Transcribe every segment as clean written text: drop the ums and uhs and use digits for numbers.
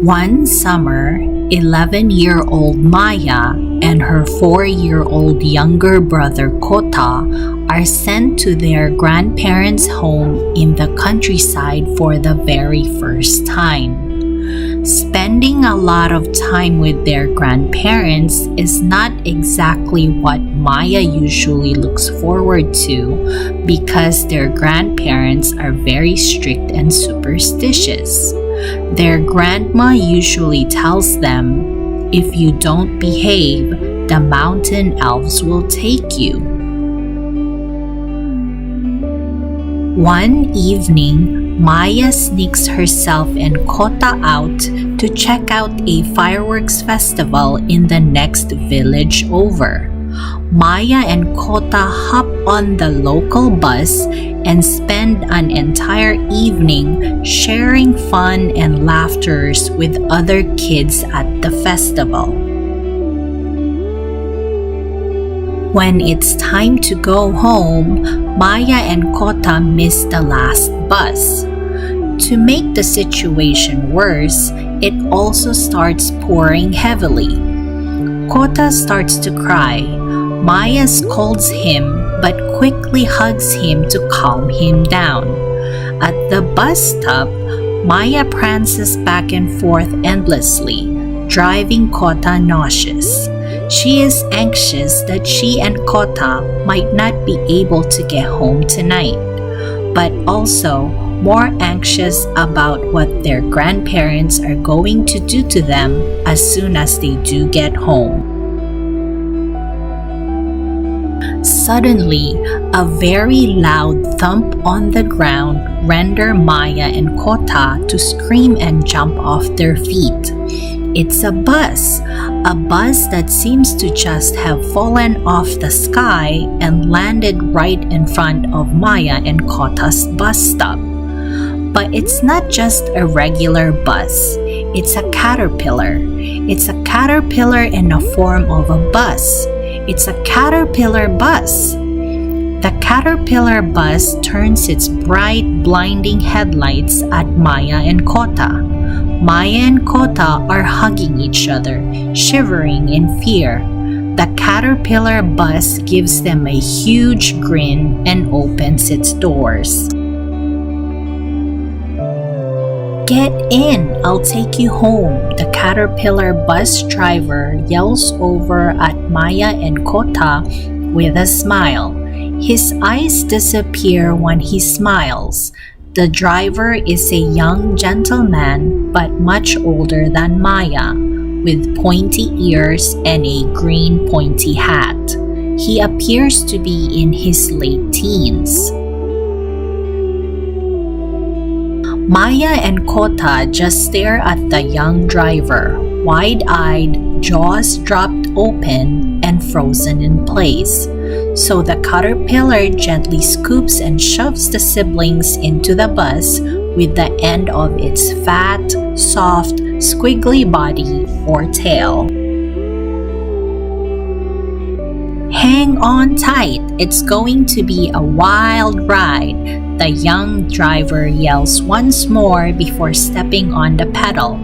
One summer, 11-year-old Maya and her 4-year-old younger brother Kota are sent to their grandparents' home in the countryside for the very first time. Spending a lot of time with their grandparents is not exactly what Maya usually looks forward to because their grandparents are very strict and superstitious. Their grandma usually tells them, "If you don't behave, the mountain elves will take you." One evening, Maya sneaks herself and Kota out to check out a fireworks festival in the next village over. Maya and Kota hop on the local bus and spend an entire evening sharing fun and laughters with other kids at the festival. When it's time to go home, Maya and Kota miss the last bus. To make the situation worse, it also starts pouring heavily. Kota starts to cry. Maya scolds him but quickly hugs him to calm him down. At the bus stop, Maya prances back and forth endlessly, driving Kota nauseous. She is anxious that she and Kota might not be able to get home tonight, but also more anxious about what their grandparents are going to do to them as soon as they do get home. Suddenly, a very loud thump on the ground rendered Maya and Kota to scream and jump off their feet. It's a bus that seems to just have fallen off the sky and landed right in front of Maya and Kota's bus stop. But it's not just a regular bus, it's a caterpillar. It's a caterpillar in the form of a bus. It's a caterpillar bus. The caterpillar bus turns its bright, blinding headlights at Maya and Kota. Maya and Kota are hugging each other, shivering in fear. The caterpillar bus gives them a huge grin and opens its doors. "Get in, I'll take you home," the caterpillar bus driver yells over at Maya and Kota with a smile. His eyes disappear when he smiles. The driver is a young gentleman but much older than Maya, with pointy ears and a green pointy hat. He appears to be in his late teens. Maya and Kota just stare at the young driver, wide-eyed, jaws dropped open and frozen in place. So the caterpillar gently scoops and shoves the siblings into the bus with the end of its fat, soft, squiggly body or tail. "Hang on tight, it's going to be a wild ride," the young driver yells once more before stepping on the pedal.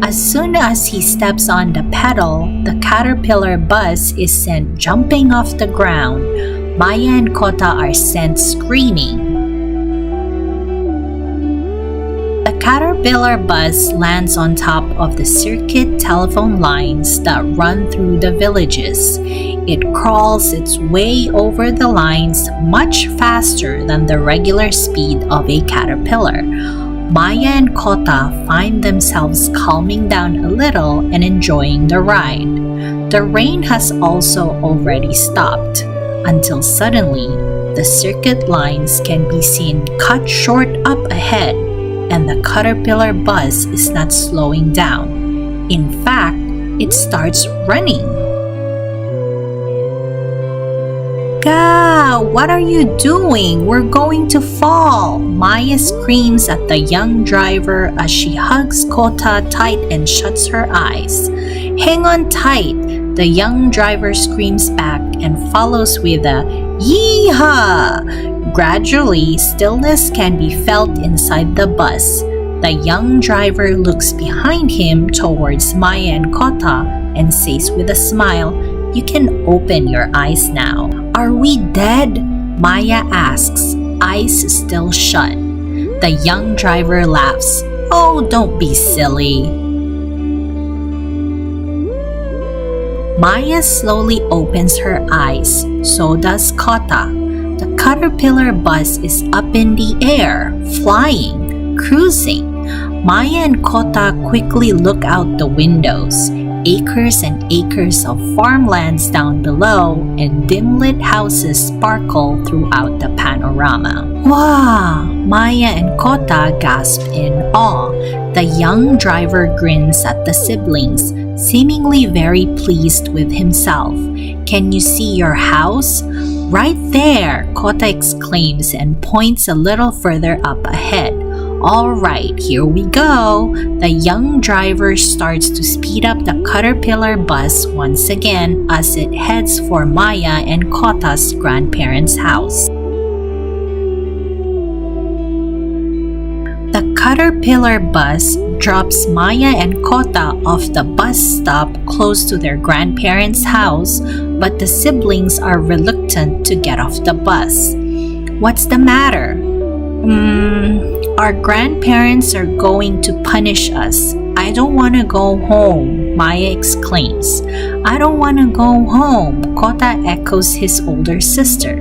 As soon as he steps on the pedal, the caterpillar bus is sent jumping off the ground. Maya and Kota are sent screaming. The caterpillar bus lands on top of the circuit telephone lines that run through the villages. It crawls its way over the lines much faster than the regular speed of a caterpillar. Maya and Kota find themselves calming down a little and enjoying the ride. The rain has also already stopped, until suddenly the circuit lines can be seen cut short up ahead, and the caterpillar bus is not slowing down. In fact, it starts running. "Gah! What are you doing? We're going to fall!" Maya screams at the young driver as she hugs Kota tight and shuts her eyes. "Hang on tight!" The young driver screams back and follows with a "Yee-haw!" Gradually, stillness can be felt inside the bus. The young driver looks behind him towards Maya and Kota and says with a smile, "You can open your eyes now." "Are we dead?" Maya asks, eyes still shut. The young driver laughs. "Oh, don't be silly." Maya slowly opens her eyes. So does Kota. The caterpillar bus is up in the air, flying, cruising. Maya and Kota quickly look out the windows. Acres and acres of farmlands down below and dim-lit houses sparkle throughout the panorama. "Wow!" Maya and Kota gasp in awe. The young driver grins at the siblings, seemingly very pleased with himself. "Can you see your house?" "Right there!" Kota exclaims and points a little further up ahead. "All right, here we go." The young driver starts to speed up the caterpillar bus once again as it heads for Maya and Kota's grandparents' house. The caterpillar bus drops Maya and Kota off the bus stop close to their grandparents' house, but the siblings are reluctant to get off the bus. "What's the matter?" Our grandparents are going to punish us. I don't want to go home," Maya exclaims. "I don't want to go home," Kota echoes his older sister.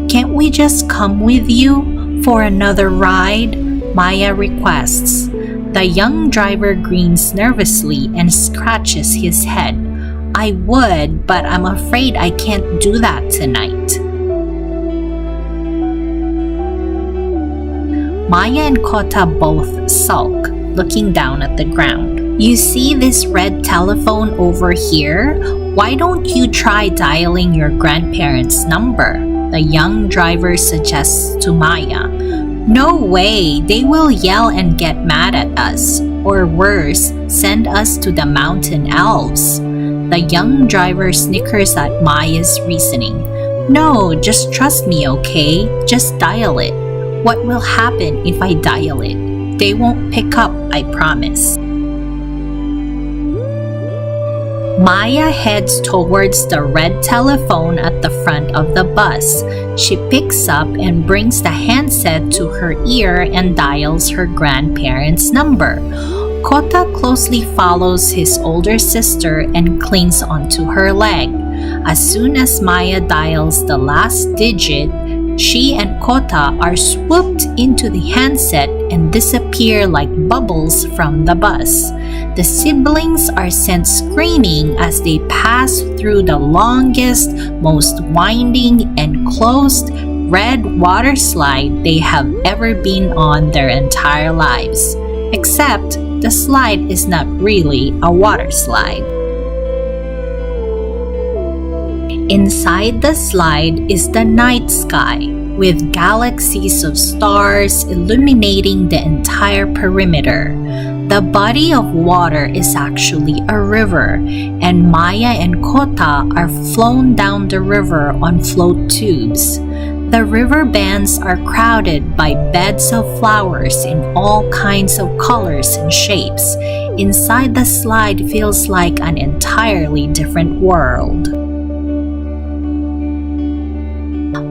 "Can't we just come with you for another ride?" Maya requests. The young driver grins nervously and scratches his head. "I would, but I'm afraid I can't do that tonight." Maya and Kota both sulk, looking down at the ground. "You see this red telephone over here? Why don't you try dialing your grandparents' number?" the young driver suggests to Maya. "No way! They will yell and get mad at us. Or worse, send us to the mountain elves." The young driver snickers at Maya's reasoning. "No, just trust me, okay? Just dial it. What will happen if I dial it? They won't pick up, I promise." Maya heads towards the red telephone at the front of the bus. She picks up and brings the handset to her ear and dials her grandparents' number. Kota closely follows his older sister and clings onto her leg. As soon as Maya dials the last digit, she and Kota are swooped into the handset and disappear like bubbles from the bus. The siblings are sent screaming as they pass through the longest, most winding, and closed red water slide they have ever been on their entire lives. Except the slide is not really a water slide. Inside the slide is the night sky, with galaxies of stars illuminating the entire perimeter. The body of water is actually a river, and Maya and Kota are flown down the river on float tubes. The river bands are crowded by beds of flowers in all kinds of colors and shapes. Inside the slide feels like an entirely different world.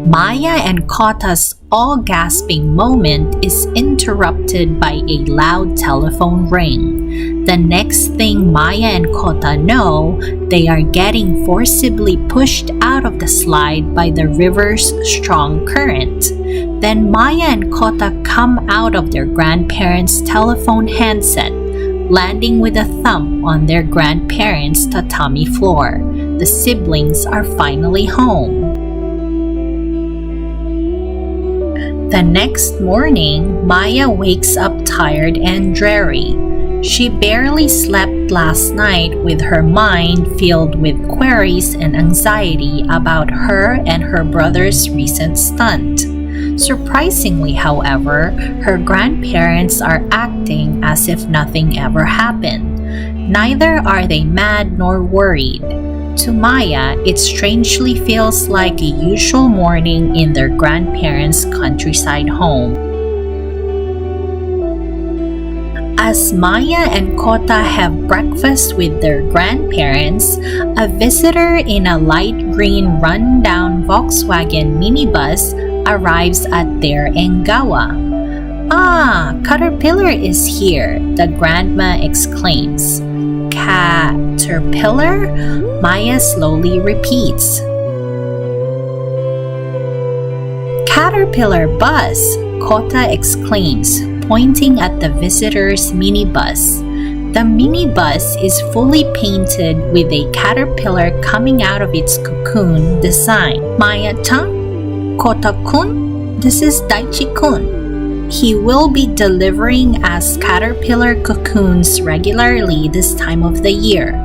Maya and Kota's all-gasping moment is interrupted by a loud telephone ring. The next thing Maya and Kota know, they are getting forcibly pushed out of the slide by the river's strong current. Then Maya and Kota come out of their grandparents' telephone handset, landing with a thump on their grandparents' tatami floor. The siblings are finally home. The next morning, Maya wakes up tired and dreary. She barely slept last night with her mind filled with queries and anxiety about her and her brother's recent stunt. Surprisingly, however, her grandparents are acting as if nothing ever happened. Neither are they mad nor worried. To Maya, it strangely feels like a usual morning in their grandparents' countryside home. As Maya and Kota have breakfast with their grandparents, a visitor in a light green run-down Volkswagen minibus arrives at their engawa. "Ah, Caterpillar is here," the grandma exclaims. "Caterpillar?" Maya slowly repeats. "Caterpillar bus," Kota exclaims, pointing at the visitor's minibus. The minibus is fully painted with a caterpillar coming out of its cocoon design. "Maya-chan? Kota-kun? This is Daichi-kun. He will be delivering as caterpillar cocoons regularly this time of the year.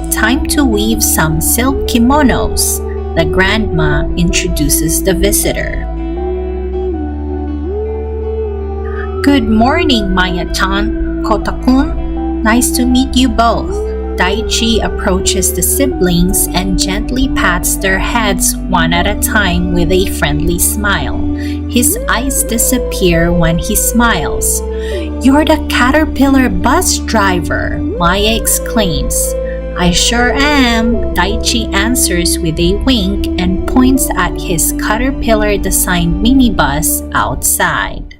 Time to weave some silk kimonos," the grandma introduces the visitor. "Good morning, Maya-chan, Kota-kun. Nice to meet you both." Daichi approaches the siblings and gently pats their heads one at a time with a friendly smile. His eyes disappear when he smiles. "You're the caterpillar bus driver," Maya exclaims. "I sure am," Daichi answers with a wink and points at his caterpillar-designed minibus outside.